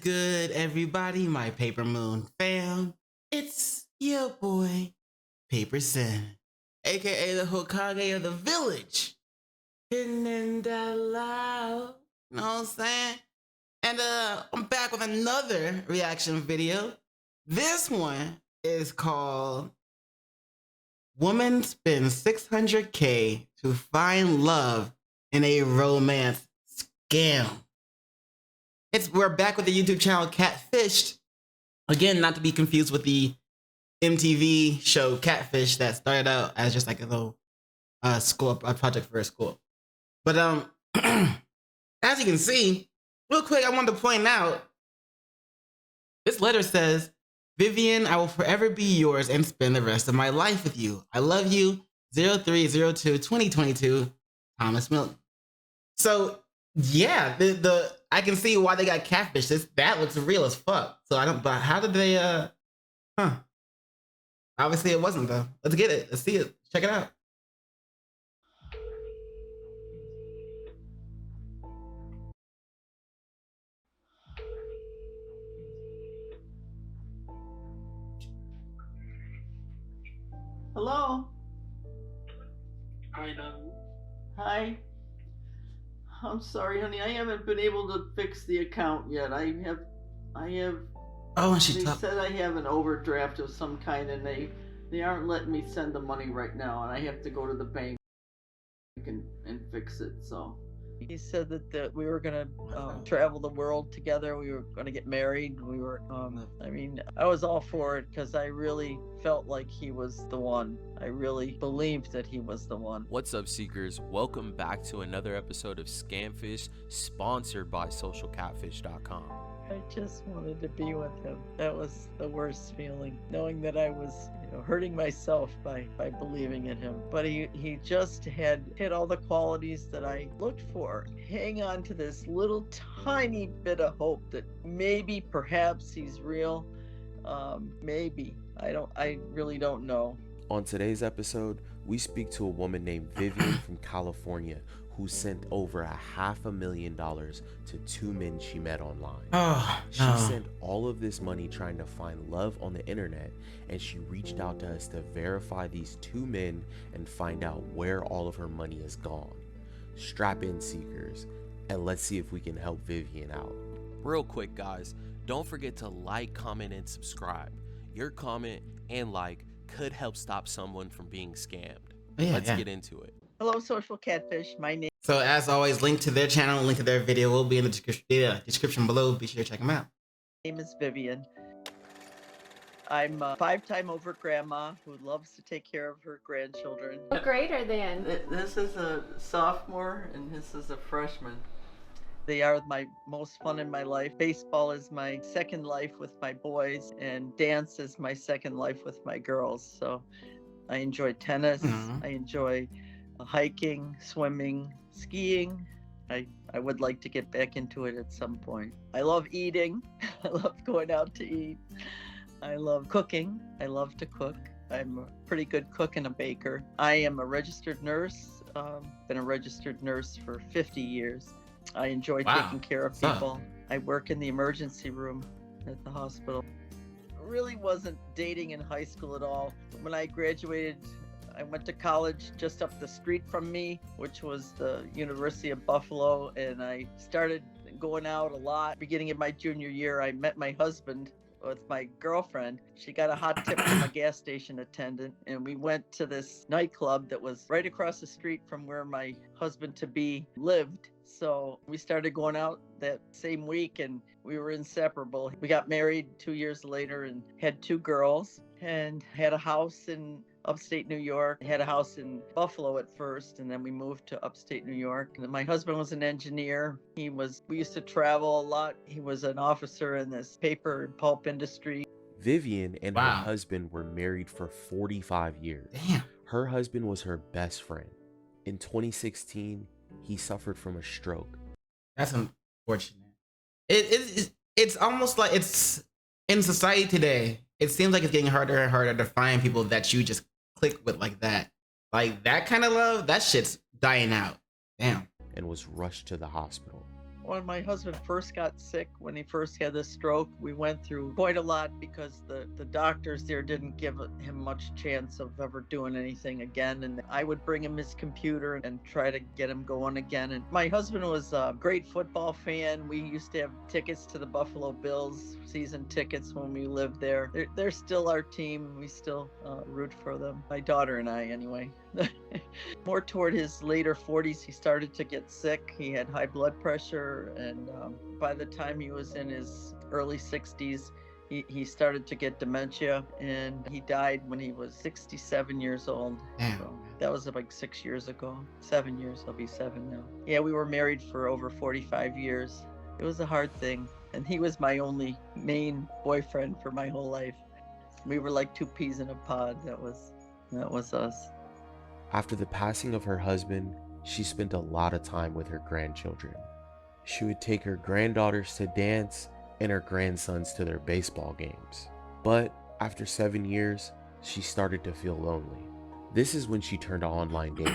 good, everybody? My Paper Moon fam. It's your boy, PaperSin, aka the Hokage of the village. Hidden in that loud. You know what I'm saying? And I'm back with another reaction video. This one is called Woman Spends 600K to Find Love in a Romance Scam. We're back with the YouTube channel Catfished. Again, not to be confused with the MTV show Catfish that started out as just like a little a project for a school. But as you can see, real quick, I wanted to point out this letter says, Vivian, I will forever be yours and spend the rest of my life with you. I love you, 03/02/2022, Thomas Milton. So yeah, I can see why they got catfish. That looks real as fuck. So but how did they obviously it wasn't though. Let's get it. Let's see it. Check it out. Hello. Hi, Doug. Hi. I'm sorry, honey. I haven't been able to fix the account yet. I have. Oh, and they said I have an overdraft of some kind, and they aren't letting me send the money right now, and I have to go to the bank and fix it. So he said that we were gonna travel the world together. We were gonna get married. We were. I mean, I was all for it because I really felt like he was the one. I really believed that he was the one. What's up, seekers? Welcome back to another episode of Scamfish, sponsored by socialcatfish.com. I just wanted to be with him. That was the worst feeling, knowing that I was, hurting myself by believing in him. But he just had all the qualities that I looked for. Hang on to this little tiny bit of hope that maybe, perhaps he's real. Maybe. I really don't know. On today's episode, we speak to a woman named Vivian from California who sent over $500,000 to two men she met online. She sent all of this money trying to find love on the internet, and she reached out to us to verify these two men and find out where all of her money is gone. Strap in, seekers, and let's see if we can help Vivian out. Real quick, guys, don't forget to like, comment, and subscribe. Your comment and like could help stop someone from being scammed. Let's get into it. Hello, Social Catfish. My name. So as always, link to their channel, link to their video will be in the description below. Be sure to check them out. My name is Vivian. I'm a 5-time over grandma who loves to take care of her grandchildren. What grade are they in? This is a sophomore and this is a freshman. They are my most fun in my life. Baseball is my second life with my boys, and dance is my second life with my girls. So I enjoy tennis. I enjoy hiking, swimming, skiing. I would like to get back into it at some point. I love eating. I love going out to eat. I love cooking. I love to cook. I'm a pretty good cook and a baker. I am a registered nurse. Been a registered nurse for 50 years. I enjoy taking care of people. I work in the emergency room at the hospital. Really wasn't dating in high school at all. When I graduated, I went to college just up the street from me, which was the University of Buffalo, and I started going out a lot. Beginning of my junior year, I met my husband with my girlfriend. She got a hot tip from a gas station attendant, and we went to this nightclub that was right across the street from where my husband-to-be lived. So we started going out that same week, and we were inseparable. We got married 2 years later and had 2 girls and had a house in upstate New York. Had a house in Buffalo at first, and then we moved to upstate New York. And my husband was an engineer. We used to travel a lot. He was an officer in this paper and pulp industry. Vivian and her husband were married for 45 years. Damn. Her husband was her best friend. In 2016, he suffered from a stroke. That's unfortunate. It's almost like it's in society today. It seems like it's getting harder and harder to find people that you just click with like that. Like that kind of love, that shit's dying out. Damn. And was rushed to the hospital. When my husband first got sick, when he first had the stroke, we went through quite a lot because the doctors there didn't give him much chance of ever doing anything again. And I would bring him his computer and try to get him going again. And my husband was a great football fan. We used to have tickets to the Buffalo Bills, season tickets when we lived there. They're still our team. We still root for them. My daughter and I, anyway. More toward his later 40s, he started to get sick. He had high blood pressure, and by the time he was in his early 60s, he started to get dementia, and he died when he was 67 years old. Damn. So that was like 6 years ago. 7 years. He'll be 7 now. Yeah, we were married for over 45 years. It was a hard thing, and he was my only main boyfriend for my whole life. We were like two peas in a pod. That was us. After the passing of her husband, she spent a lot of time with her grandchildren. She would take her granddaughters to dance and her grandsons to their baseball games. But after 7 years, she started to feel lonely. This is when she turned to online dating.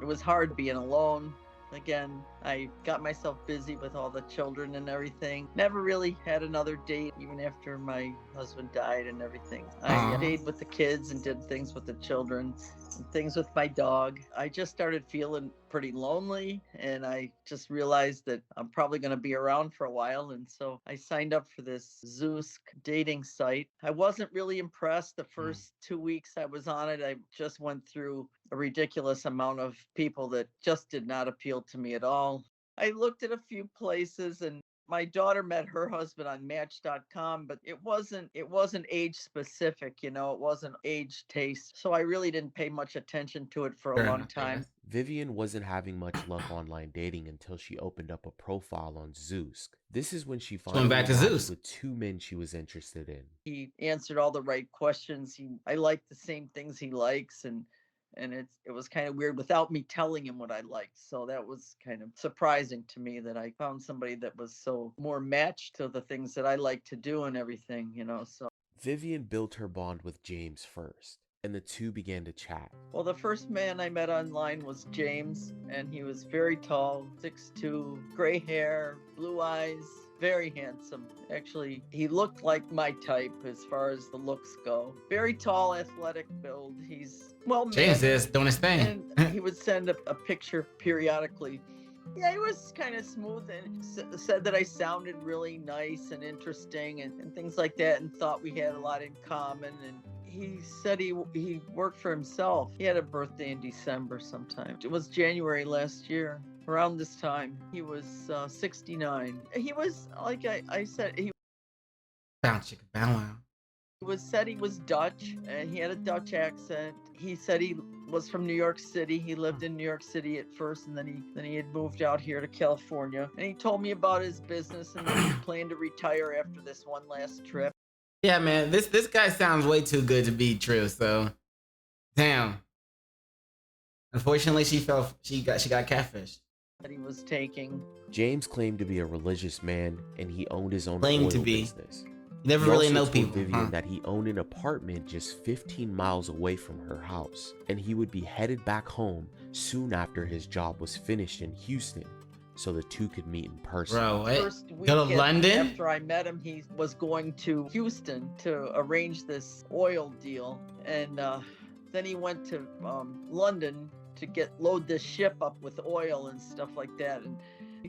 It was hard being alone. Again, I got myself busy with all the children and everything. Never really had another date, even after my husband died and everything. I stayed with the kids and did things with the children and things with my dog. I just started feeling pretty lonely, and I just realized that I'm probably going to be around for a while. And so I signed up for this Zoosk dating site. I wasn't really impressed the first 2 weeks I was on it. I just went through a ridiculous amount of people that just did not appeal to me at all. I looked at a few places, and my daughter met her husband on Match.com, but it wasn't age specific, it wasn't age taste. So I really didn't pay much attention to it for a long time. Vivian wasn't having much luck online dating until she opened up a profile on Zoosk. This is when she finally matched with two men she was interested in. He answered all the right questions. I liked the same things he likes, and it was kind of weird without me telling him what I liked. So that was kind of surprising to me that I found somebody that was so more matched to the things that I like to do and everything, so. Vivian built her bond with James first, and the two began to chat. Well, the first man I met online was James, and he was very tall, 6'2", gray hair, blue eyes, very handsome. Actually, he looked like my type as far as the looks go. Very tall, athletic build. He's James is doing his thing. And he would send a picture periodically. Yeah, he was kind of smooth and said that I sounded really nice and interesting and things like that, and thought we had a lot in common. And he said he worked for himself. He had a birthday in December sometime. It was January last year. Around this time, he was 69. He was, like I said, he said he was Dutch, and he had a Dutch accent. He said he was from New York City. He lived in New York City at first, and then he had moved out here to California. And he told me about his business and that he planned to retire after this one last trip. Yeah, man, this guy sounds way too good to be true. So, damn. Unfortunately, she got catfished. That he was taking. James claimed to be a religious man, and he owned his own oil business. You never really know people. Vivian that he owned an apartment just 15 miles away from her house, and he would be headed back home soon after his job was finished in Houston, so the two could meet in person. Bro, what? First Go to London? After I met him, he was going to Houston to arrange this oil deal, and then he went to London to load this ship up with oil and stuff like that. And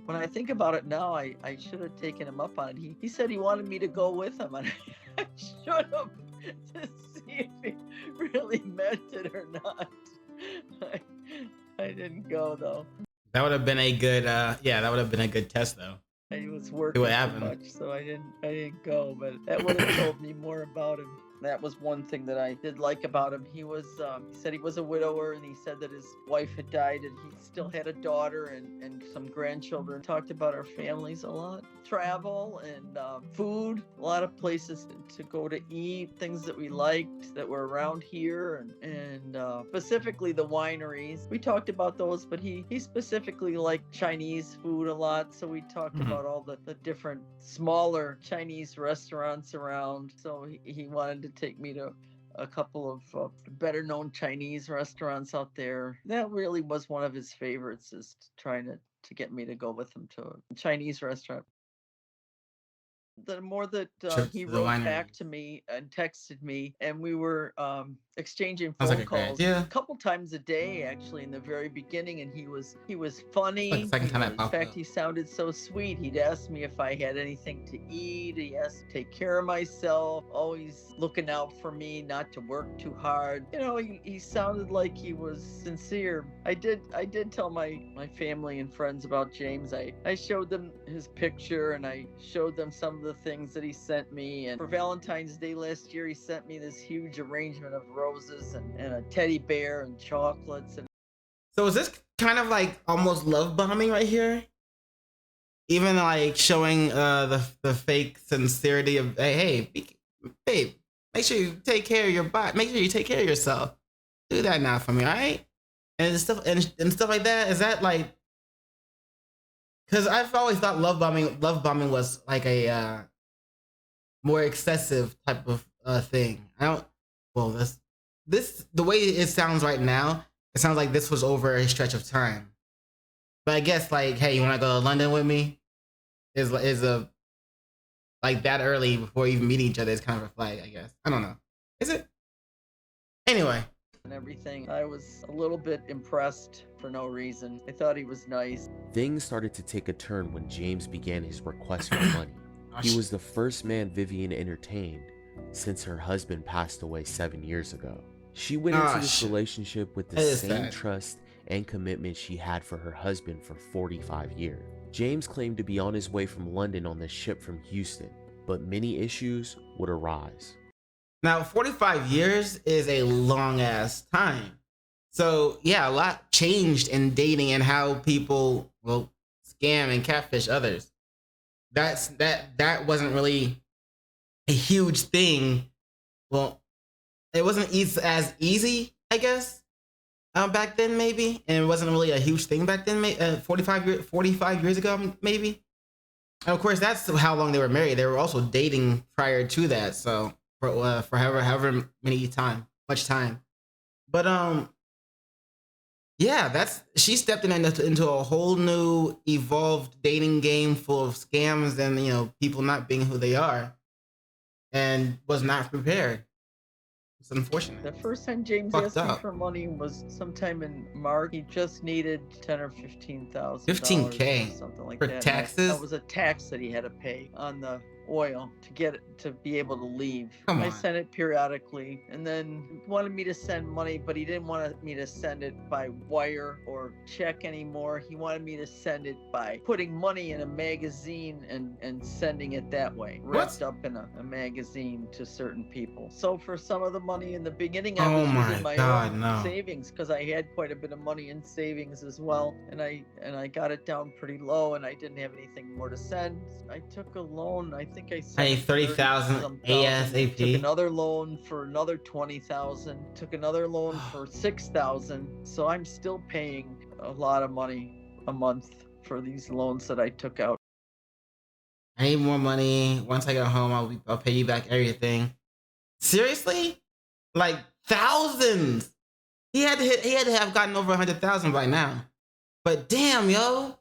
when I think about it now, I should have taken him up on it. He said he wanted me to go with him, and I should have, to see if he really meant it or not. I didn't go though. That would have been a good that would have been a good test though. I was working too much, so I didn't go, but that would have told me more about him. That was one thing that I did like about him. He said he was a widower, and he said that his wife had died, and he still had a daughter and some grandchildren. Talked about our families a lot. Travel and food, a lot of places to go to eat, things that we liked that were around here, and specifically the wineries. We talked about those, but he specifically liked Chinese food a lot, so we talked about all the different smaller Chinese restaurants around. So he wanted to take me to a couple of better known Chinese restaurants out there. That really was one of his favorites, is trying to get me to go with him to a Chinese restaurant. The more that Trips he to the wrote winery. back to me and texted me, and we were exchanging Sounds phone like a great calls idea. a couple times a day, actually, in the very beginning. And he was Like funny. the second time that In popped fact, up. he sounded so sweet. He'd ask me if I had anything to eat. He asked to take care of myself, always looking out for me, not to work too hard. You know, he sounded like he was sincere. I did tell my family and friends about James. I showed them his picture, and I showed them some of the things that he sent me. And for Valentine's Day last year, he sent me this huge arrangement of roses and a teddy bear and chocolates. And So is this kind of like almost love bombing right here? Even like showing the fake sincerity of hey, babe, make sure you take care of your body. Make sure you take care of yourself. Do that now for me, all right? And stuff and stuff like that. Is that like? Because I've always thought love bombing was like a more excessive type of thing. I don't. Well, this the way it sounds right now. It sounds like this was over a stretch of time. But I guess like, hey, you want to go to London with me? Is a like that early before even meeting each other is kind of a flag, I guess. I don't know. Is it? Anyway. And everything. I was a little bit impressed for no reason. I thought he was nice. Things started to take a turn when James began his request for money. He was the first man Vivian entertained since her husband passed away 7 years ago. She went into this relationship with the same trust and commitment she had for her husband for 45 years. James claimed to be on his way from London on the ship from Houston, but many issues would arise. Now, 45 years is a long ass time. So yeah, a lot changed in dating and how people will scam and catfish others. That wasn't really a huge thing. Well, it wasn't as easy, I guess, back then maybe, and it wasn't really a huge thing back then. 45 years ago, maybe. And of course, that's how long they were married. They were also dating prior to that, so for however much time. But yeah, she stepped into a whole new evolved dating game full of scams and people not being who they are, and was not prepared. It's unfortunate. The first time James asked me for money was sometime in March. He just needed $10,000 or $15,000. $15K or something like for that. taxes. That was a tax that he had to pay on the oil to be able to leave. Come on. I sent it periodically, and then he wanted me to send money, but he didn't want me to send it by wire or check anymore. He wanted me to send it by putting money in a magazine and sending it that way, wrapped up in a magazine to certain people. So for some of the money in the beginning, I was using my own savings, because I had quite a bit of money in savings as well, and I got it down pretty low, and I didn't have anything more to send. I took a loan. I think I sent 30,000 ASAP. Took another loan for another 20,000. Took another loan for 6,000. So I'm still paying a lot of money a month for these loans that I took out. I need more money. Once I get home, I'll pay you back everything. Seriously? Like thousands. He had to have gotten over 100,000 by now. But damn, yo.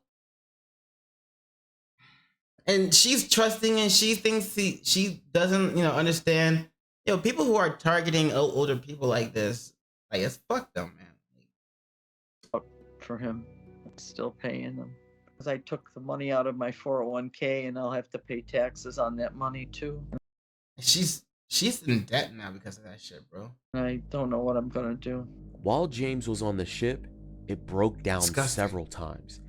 And she's trusting, and she thinks she doesn't, understand. People who are targeting older people like this, like, it's fucked up, man. For him, I'm still paying them, because I took the money out of my 401k, and I'll have to pay taxes on that money too. She's in debt now because of that shit, bro. I don't know what I'm gonna do. While James was on the ship, it broke down several times.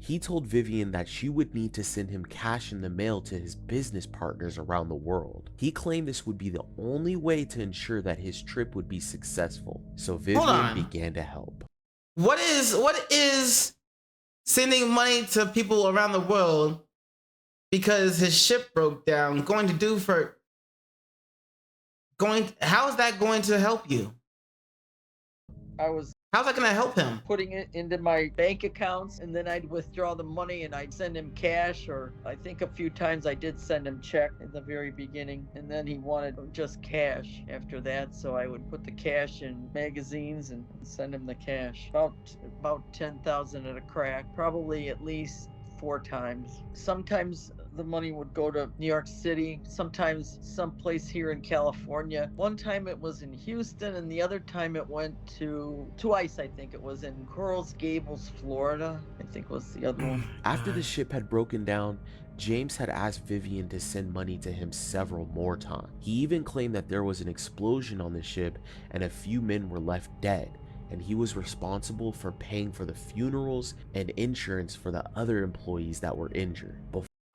He told Vivian that she would need to send him cash in the mail to his business partners around the world. He claimed this would be the only way to ensure that his trip would be successful, so Vivian began to help. What is sending money to people around the world because his ship broke down how is that going to help you? I was How's that gonna help him? Putting it into my bank accounts, and then I'd withdraw the money and I'd send him cash, or I think a few times I did send him check in the very beginning, and then he wanted just cash after that, so I would put the cash in magazines and send him the cash. About 10,000 at a crack, probably at least 4 times. Sometimes the money would go to New York City, sometimes someplace here in California. One time it was in Houston, and the other time it went to twice, I think it was in Coral Gables, Florida, I think was the other one. After the ship had broken down, James had asked Vivian to send money to him several more times. He even claimed that there was an explosion on the ship and a few men were left dead, and he was responsible for paying for the funerals and insurance for the other employees that were injured.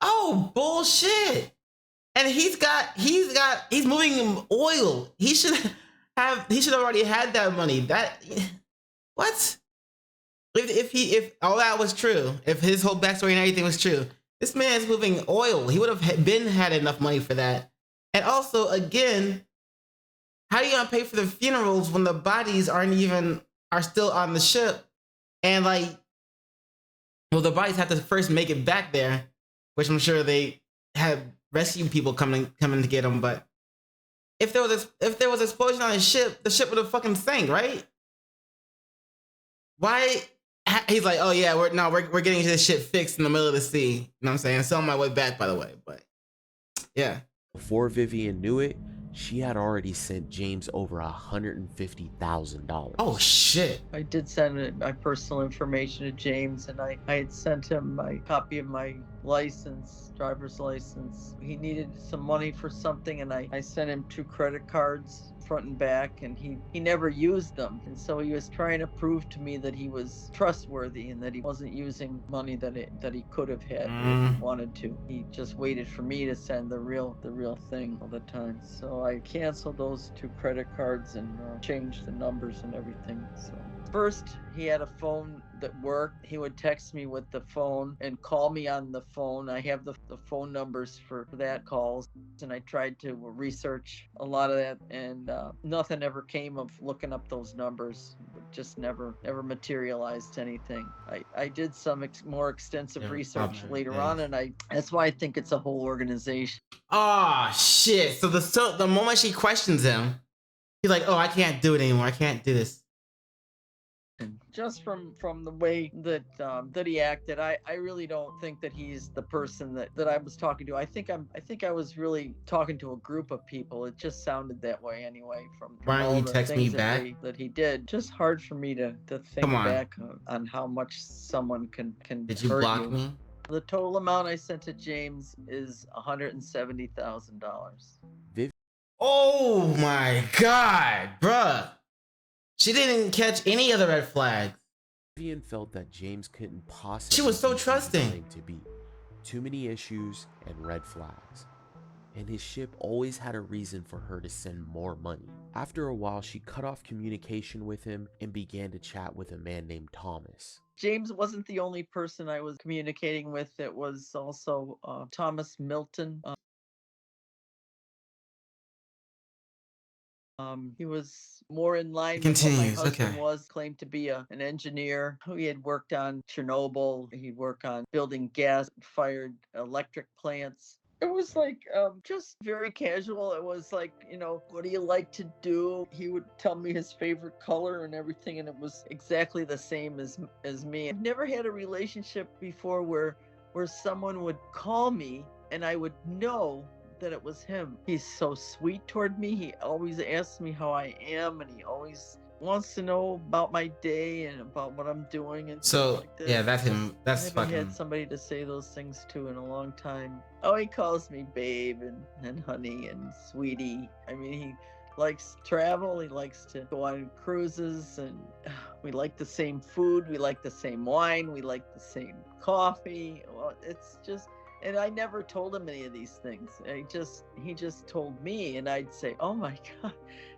Oh, bullshit. And he's moving oil. He should have already had that money. What? If all that was true, if his whole backstory and everything was true, this man's moving oil. He would have had enough money for that. And also, again, how are you gonna pay for the funerals when the bodies are still on the ship? And the bodies have to first make it back there, which I'm sure they have rescue people coming to get them. But if there was an explosion on the ship would have fucking sank, right? Why? He's like, oh yeah, we're getting this shit fixed in the middle of the sea. You know what I'm saying? It's on my way back, by the way. But yeah. Before Vivian knew it, she had already sent James over $150,000. Oh shit. I did send my personal information to James, and I had sent him my copy of my license, driver's license. He needed some money for something, and I sent him 2 credit cards, front and back, and he never used them. And so he was trying to prove to me that he was trustworthy and that he wasn't using money that he could have had if he wanted to. He just waited for me to send the real thing all the time. So I canceled those 2 credit cards and changed the numbers and everything. So first, he had a phone that worked. He would text me with the phone and call me on the phone. I have the phone numbers for that calls, and I tried to research a lot of that, and nothing ever came of looking up those numbers. It just never materialized anything. I did some more extensive research later on, and that's why I think it's a whole organization. Oh shit! So the moment she questions him, he's like, "Oh, I can't do it anymore. I can't do this." And just from the way that he acted, I really don't think that he's the person that I was talking to. I think I was really talking to a group of people. It just sounded that way anyway. From Why don't all you the text me things back? that he did. Just hard for me to think back on how much someone can Did you hurt block me? The total amount I sent to James is $170,000. Oh my god, bruh. She didn't catch any of the red flags. Vivian felt that James couldn't possibly. She was so trusting. To be too many issues and red flags, and his ship always had a reason for her to send more money. After a while, she cut off communication with him and began to chat with a man named Thomas. James wasn't the only person I was communicating with. It was also Thomas Milton. He was more in line with what my husband was, claimed to be an engineer who he had worked on Chernobyl. He'd work on building gas-fired electric plants. It was like just very casual. It was like, what do you like to do? He would tell me his favorite color and everything, and it was exactly the same as me. I've never had a relationship before where someone would call me and I would know that it was him. He's so sweet toward me. He always asks me how I am, and he always wants to know about my day and about what I'm doing and so like that. Yeah, that's him. That's I haven't had somebody to say those things to in a long time. Oh, he calls me babe and honey and sweetie. I mean, he likes travel. He likes to go on cruises, and we like the same food. We like the same wine. We like the same coffee. Well, it's just. And I never told him any of these things. He just told me, and I'd say, "Oh my god!"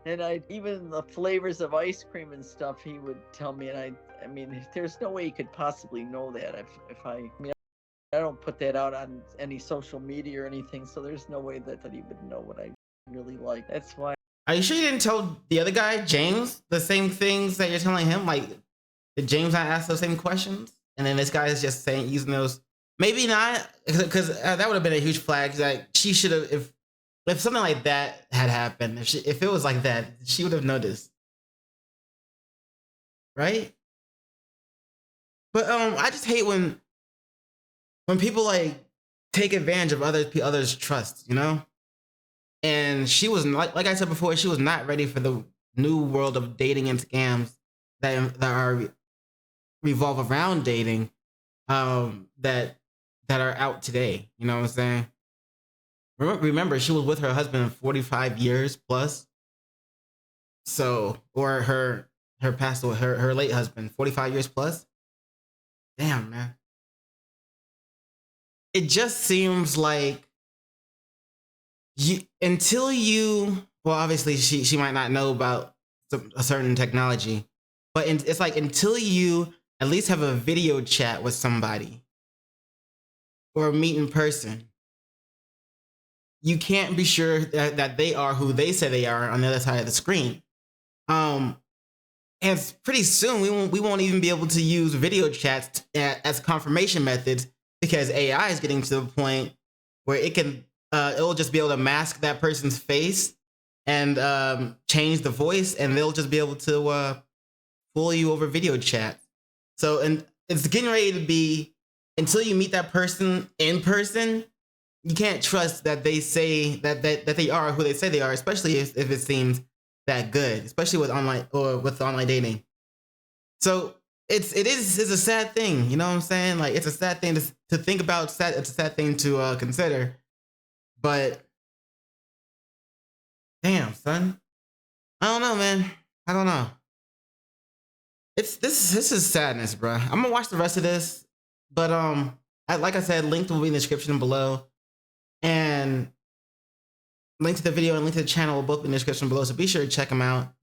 And even the flavors of ice cream and stuff, he would tell me. And I mean, there's no way he could possibly know that I don't put that out on any social media or anything, so there's no way that he would know what I really like. That's why Are you sure you didn't tell the other guy, James, the same things that you're telling him? Like, did James not ask those same questions? And then this guy is just saying, using those. Maybe not, because that would have been a huge flag. That she should have, if something like that had happened, if it was like that, she would have noticed, right? But I just hate when people like take advantage of others' trust, you know. And she was like I said before, she was not ready for the new world of dating and scams that are revolve around dating, that are out today. You know what I'm saying? Remember, she was with her husband 45 years plus. So, or her past away, her late husband, 45 years plus. Damn, man. It just seems like well, obviously she might not know about a certain technology, but it's like until you at least have a video chat with somebody or meet in person, you can't be sure that they are who they say they are on the other side of the screen. And pretty soon we won't even be able to use video chats as confirmation methods, because AI is getting to the point where it'll just be able to mask that person's face and change the voice, and they'll just be able to fool you over video chat. So, and it's getting ready to be, until you meet that person in person, you can't trust that they say that they are who they say they are, especially if it seems that good, especially with online dating. So it's a sad thing, you know what I'm saying? Like, it's a sad thing to think about. It's a sad thing to consider. But damn, son, I don't know, man. I don't know. This is sadness, bro. I'm gonna watch the rest of this, but like I said, link will be in the description below, and link to the video and link to the channel will both be in the description below. So be sure to check them out.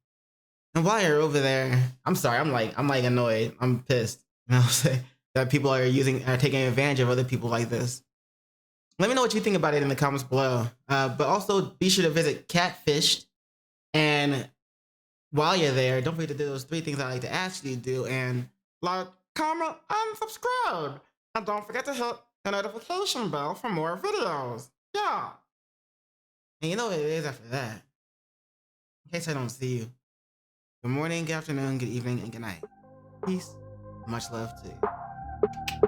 And while you're over there, I'm sorry, I'm like annoyed. I'm pissed. You know what I'm saying? That people are taking advantage of other people like this. Let me know what you think about it in the comments below. But also be sure to visit Catfished. And while you're there, don't forget to do those 3 things I like to ask you to do. And like, comment, and subscribe. And don't forget to hit the notification bell for more videos. Yeah. And you know what it is after that. In case I don't see you. Good morning, good afternoon, good evening, and good night. Peace. Much love to you.